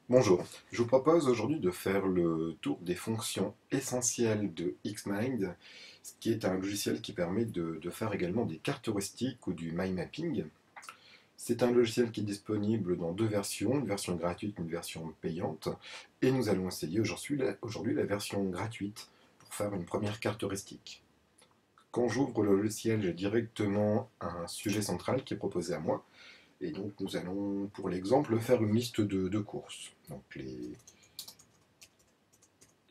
Bonjour, je vous propose aujourd'hui de faire le tour des fonctions essentielles de Xmind, ce qui est un logiciel qui permet de faire également des cartes heuristiques ou du mind mapping. C'est un logiciel qui est disponible dans deux versions, une version gratuite et une version payante, et nous allons essayer aujourd'hui la version gratuite pour faire une première carte heuristique. Quand j'ouvre le logiciel, j'ai directement un sujet central qui est proposé à moi. Et donc nous allons, pour l'exemple, faire une liste de courses. Donc les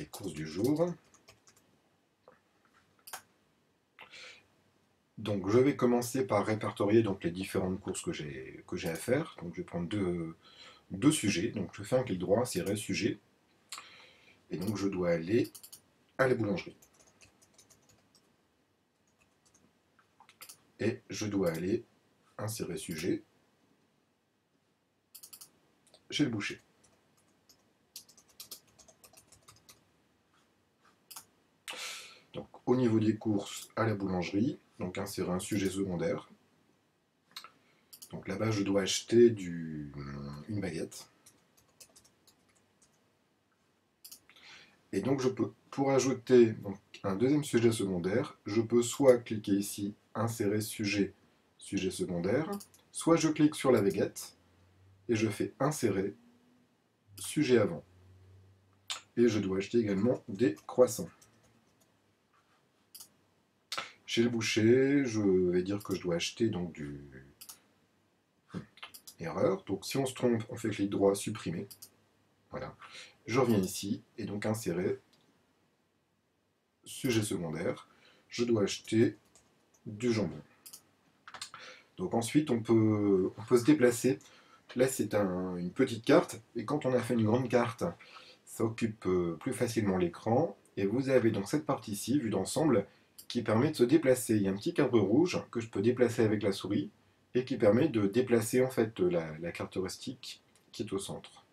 courses du jour. Donc je vais commencer par répertorier donc, les différentes courses que j'ai à faire. Donc je vais prendre deux sujets. Donc je fais un clic droit, insérer sujet. Et donc je dois aller à la boulangerie. Et je dois aller insérer sujet chez le boucher. Donc au niveau des courses à la boulangerie, donc insérer un sujet secondaire. Donc là-bas je dois acheter une baguette. Et donc je peux, pour ajouter donc, un deuxième sujet secondaire, je peux soit cliquer ici, insérer sujet, sujet secondaire, soit je clique sur la baguette et je fais insérer sujet avant. Et je dois acheter également des croissants. Chez le boucher, je vais dire que je dois acheter donc du erreur. Donc si on se trompe, on fait clic droit, supprimer. Voilà. Je reviens ici et donc insérer sujet secondaire. Je dois acheter du jambon. Donc ensuite, on peut se déplacer. Là, c'est une petite carte, et quand on a fait une grande carte, ça occupe plus facilement l'écran. Et vous avez donc cette partie-ci, vue d'ensemble, qui permet de se déplacer. Il y a un petit cadre rouge que je peux déplacer avec la souris, et qui permet de déplacer en fait la carte heuristique qui est au centre.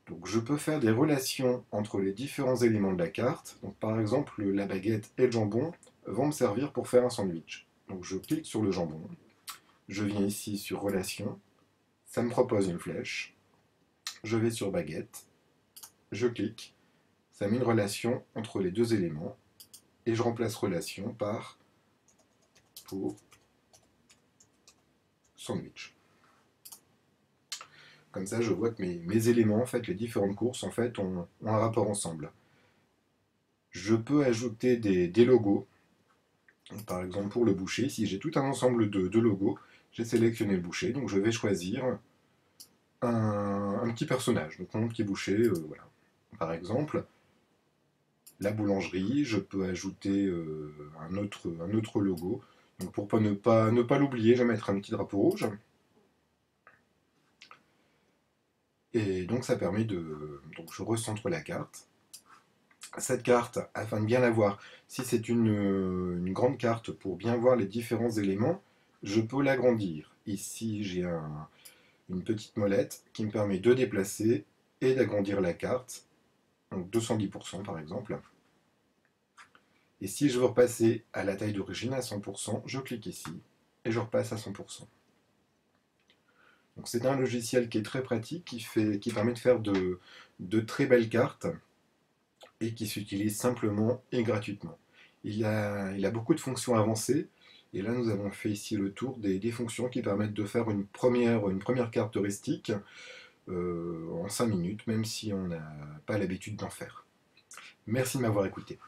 Donc je peux faire des relations entre les différents éléments de la carte. Donc par exemple, la baguette et le jambon vont me servir pour faire un sandwich. Donc je clique sur le jambon, je viens ici sur Relations, ça me propose une flèche, je vais sur Baguette, je clique, ça met une relation entre les deux éléments, et je remplace relation par pour sandwich. Comme ça, je vois que mes éléments, en fait, les différentes courses, en fait, ont un rapport ensemble. Je peux ajouter des logos. Par exemple, pour le boucher, si j'ai tout un ensemble de logos, j'ai sélectionné le boucher, donc je vais choisir un petit personnage, donc mon petit boucher, voilà. Par exemple, la boulangerie, je peux ajouter un autre logo. Donc pour ne pas l'oublier, je vais mettre un petit drapeau rouge. Et donc ça permet de... Donc je recentre la carte. Cette carte, afin de bien la voir, si c'est une grande carte pour bien voir les différents éléments, je peux l'agrandir. Ici, j'ai une petite molette qui me permet de déplacer et d'agrandir la carte. Donc 210% par exemple. Et si je veux repasser à la taille d'origine à 100%, je clique ici et je repasse à 100%. Donc c'est un logiciel qui est très pratique, qui permet de faire de très belles cartes et qui s'utilise simplement et gratuitement. Il a beaucoup de fonctions avancées, et là nous avons fait ici le tour des fonctions qui permettent de faire une première carte heuristique en 5 minutes, même si on n'a pas l'habitude d'en faire. Merci de m'avoir écouté.